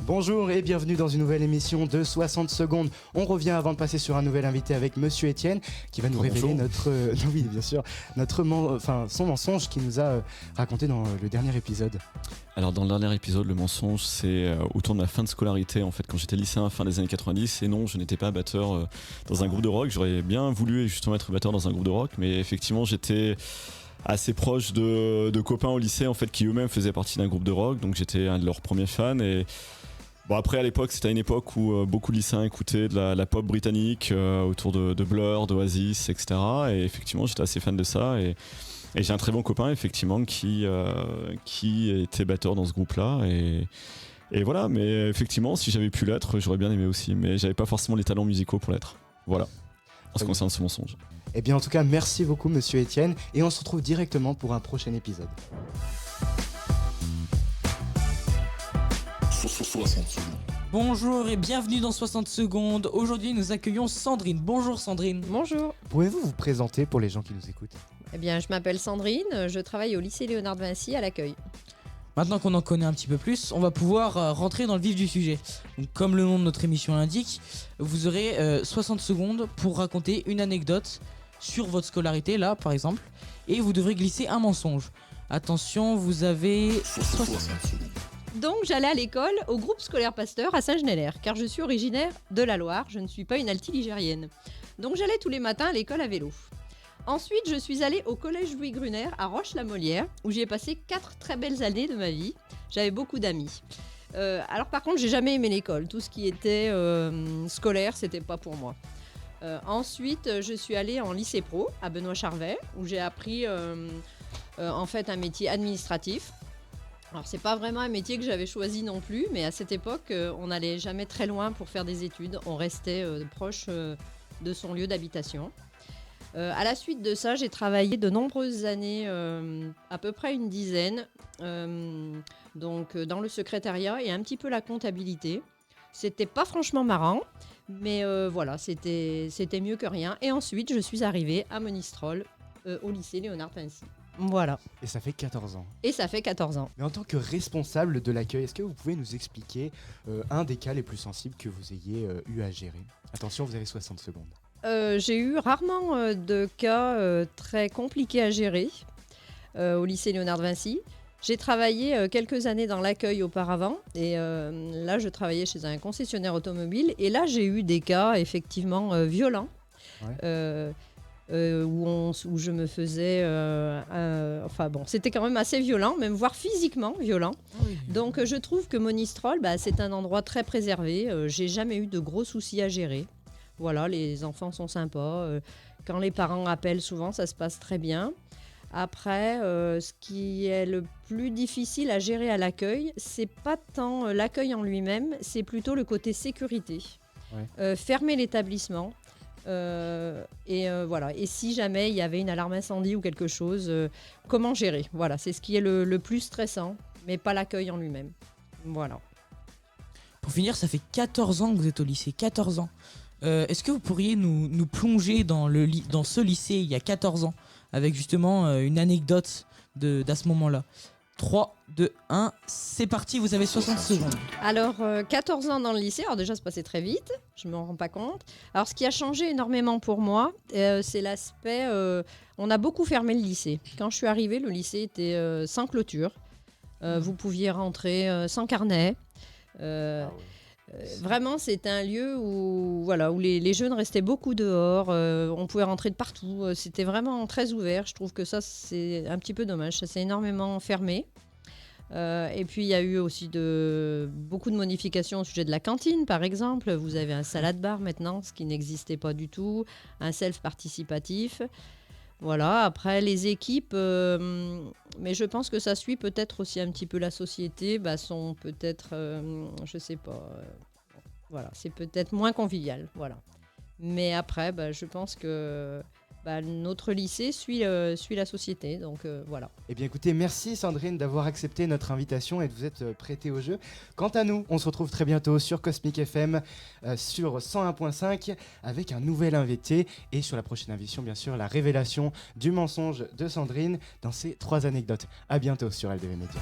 Bonjour et bienvenue dans une nouvelle émission de 60 secondes. On revient avant de passer sur un nouvel invité avec Monsieur Étienne qui va nous révéler son mensonge qu'il nous a raconté dans le dernier épisode. Alors dans le dernier épisode, le mensonge c'est autour de ma fin de scolarité en fait, quand j'étais lycéen fin des années 90. Et non, je n'étais pas batteur dans un groupe de rock. J'aurais bien voulu justement être batteur dans un groupe de rock, mais effectivement j'étais assez proche de copains au lycée en fait qui eux-mêmes faisaient partie d'un groupe de rock, donc j'étais un de leurs premiers fans. Et bon, après à l'époque c'était une époque où beaucoup de lycéens écoutaient de la pop britannique autour de Blur, d'Oasis, etc. Et effectivement j'étais assez fan de ça, et j'ai un très bon copain effectivement qui était batteur dans ce groupe-là, et voilà. Mais effectivement si j'avais pu l'être, j'aurais bien aimé aussi, mais j'avais pas forcément les talents musicaux pour l'être. Voilà, en ce qui concerne ce mensonge. Eh bien en tout cas merci beaucoup Monsieur Étienne, et on se retrouve directement pour un prochain épisode. 60 secondes. Bonjour et bienvenue dans 60 secondes. Aujourd'hui nous accueillons Sandrine. Bonjour Sandrine. Bonjour. Pouvez-vous vous présenter pour les gens qui nous écoutent ? Eh bien, je m'appelle Sandrine, je travaille au lycée Léonard de Vinci à l'accueil. Maintenant qu'on en connaît un petit peu plus, on va pouvoir rentrer dans le vif du sujet. Donc, comme le nom de notre émission l'indique, vous aurez 60 secondes pour raconter une anecdote sur votre scolarité, là par exemple, et vous devrez glisser un mensonge. Attention, vous avez 60 secondes. Donc, j'allais à l'école au groupe scolaire Pasteur à Saint-Genélaire, car je suis originaire de la Loire, je ne suis pas une altiligérienne. Donc, j'allais tous les matins à l'école à vélo. Ensuite, je suis allée au collège Louis Gruner à Roche-la-Molière, où j'y ai passé 4 très belles années de ma vie. J'avais beaucoup d'amis. Alors par contre, j'ai jamais aimé l'école. Tout ce qui était scolaire, c'était pas pour moi. Ensuite, je suis allée en lycée pro à Benoît Charvet, où j'ai appris en fait un métier administratif. Alors c'est pas vraiment un métier que j'avais choisi non plus, mais à cette époque, on n'allait jamais très loin pour faire des études. On restait proche de son lieu d'habitation. À la suite de ça, j'ai travaillé de nombreuses années, à peu près une dizaine, donc dans le secrétariat et un petit peu la comptabilité. C'était pas franchement marrant, mais voilà, c'était mieux que rien. Et ensuite, je suis arrivée à Monistrol, au lycée Léonard de Vinci. Voilà. Et ça fait 14 ans. Et ça fait 14 ans. Mais en tant que responsable de l'accueil, est-ce que vous pouvez nous expliquer un des cas les plus sensibles que vous ayez eu à gérer ? Attention, vous avez 60 secondes. J'ai eu rarement de cas très compliqués à gérer au lycée Léonard de Vinci. J'ai travaillé quelques années dans l'accueil auparavant, et là je travaillais chez un concessionnaire automobile, et là j'ai eu des cas effectivement violents. Ouais. Où je me faisais... enfin bon, c'était quand même assez violent, même voire physiquement violent. Oui. Donc je trouve que Monistrol, c'est un endroit très préservé. J'ai jamais eu de gros soucis à gérer. Voilà, les enfants sont sympas. Quand les parents appellent souvent, ça se passe très bien. Après, ce qui est le plus difficile à gérer à l'accueil, c'est pas tant l'accueil en lui-même, c'est plutôt le côté sécurité. Ouais. Fermer l'établissement. Voilà. Et si jamais il y avait une alarme incendie ou quelque chose, comment gérer ? Voilà, c'est ce qui est le plus stressant, mais pas l'accueil en lui-même. Voilà. Pour finir, ça fait 14 ans que vous êtes au lycée, 14 ans. Est-ce que vous pourriez nous plonger dans ce lycée il y a 14 ans, avec justement une anecdote d'à ce moment-là ? 3, 2, 1, c'est parti, vous avez 60 secondes. Alors, 14 ans dans le lycée, alors déjà, ça passait très vite, je ne m'en rends pas compte. Alors, ce qui a changé énormément pour moi, c'est l'aspect... on a beaucoup fermé le lycée. Quand je suis arrivée, le lycée était sans clôture. Vous pouviez rentrer sans carnet. Vraiment, c'était un lieu où les jeunes restaient beaucoup dehors, on pouvait rentrer de partout, c'était vraiment très ouvert. Je trouve que ça, c'est un petit peu dommage, ça s'est énormément fermé. Et puis, il y a eu aussi beaucoup de modifications au sujet de la cantine, par exemple. Vous avez un salade bar maintenant, ce qui n'existait pas du tout, un self participatif. Voilà, après les équipes, mais je pense que ça suit peut-être aussi un petit peu la société, sont peut-être, je sais pas, voilà, c'est peut-être moins convivial, voilà. Mais après, je pense que notre lycée suit la société, donc voilà. Eh bien écoutez, merci Sandrine d'avoir accepté notre invitation et de vous être prêtée au jeu. Quant à nous, on se retrouve très bientôt sur Cosmic FM, sur 101.5, avec un nouvel invité, et sur la prochaine émission, bien sûr, la révélation du mensonge de Sandrine dans ses 3 anecdotes. À bientôt sur LDV Media.